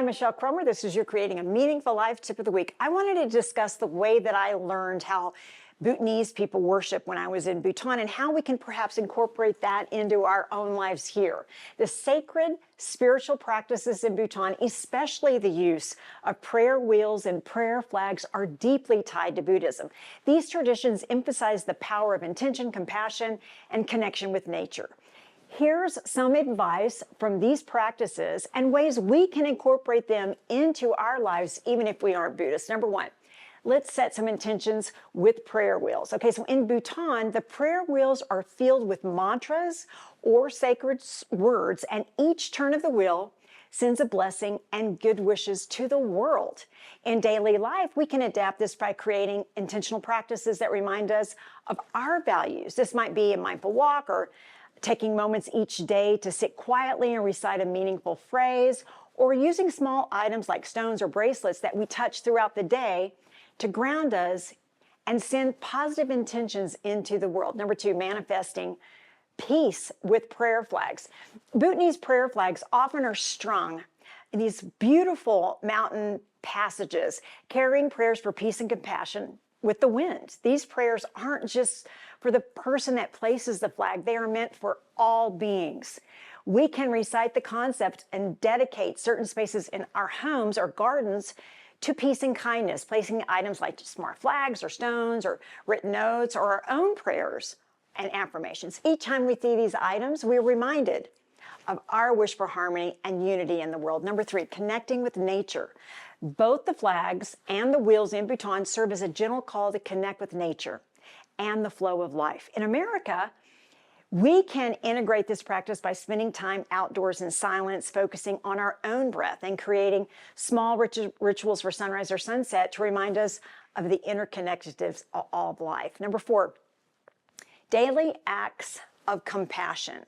I'm Michelle Cromer. This is your Creating a Meaningful Life Tip of the Week. I wanted to discuss the way that I learned how Bhutanese people worship when I was in Bhutan and how we can perhaps incorporate that into our own lives here. The sacred spiritual practices in Bhutan, especially the use of prayer wheels and prayer flags, are deeply tied to Buddhism. These traditions emphasize the power of intention, compassion, and connection with nature. Here's some advice from these practices and ways we can incorporate them into our lives, even if we aren't Buddhist. Number one, let's set some intentions with prayer wheels. Okay, so in Bhutan, the prayer wheels are filled with mantras or sacred words, and each turn of the wheel sends a blessing and good wishes to the world. In daily life, we can adapt this by creating intentional practices that remind us of our values. This might be a mindful walk or taking moments each day to sit quietly and recite a meaningful phrase, or using small items like stones or bracelets that we touch throughout the day to ground us and send positive intentions into the world. Number two, manifesting peace with prayer flags. Bhutanese prayer flags often are strung in these beautiful mountain passages, carrying prayers for peace and compassion with the wind. These prayers aren't just for the person that places the flag, they are meant for all beings. We can recite the concept and dedicate certain spaces in our homes or gardens to peace and kindness, placing items like smart flags or stones or written notes or our own prayers and affirmations. Each time we see these items, we're reminded of our wish for harmony and unity in the world. Number three, connecting with nature. Both the flags and the wheels in Bhutan serve as a gentle call to connect with nature and the flow of life. In America, we can integrate this practice by spending time outdoors in silence, focusing on our own breath, and creating small rituals for sunrise or sunset to remind us of the interconnectedness of all of life. Number four, daily acts of compassion.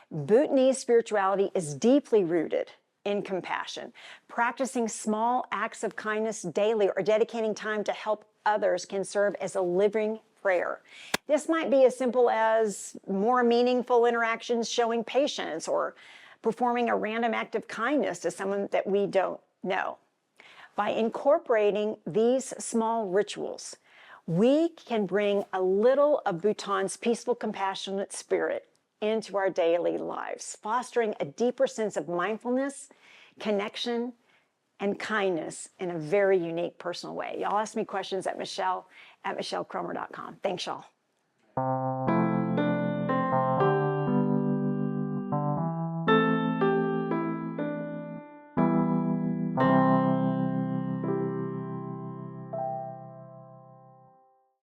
Bhutanese spirituality is deeply rooted in compassion. Practicing small acts of kindness daily or dedicating time to help others can serve as a living prayer. This might be as simple as more meaningful interactions, showing patience, or performing a random act of kindness to someone that we don't know. By incorporating these small rituals, we can bring a little of Bhutan's peaceful, compassionate spirit into our daily lives, fostering a deeper sense of mindfulness, connection, and kindness in a very unique, personal way. Y'all ask me questions at Michelle@michellekromer.com. Thanks, y'all.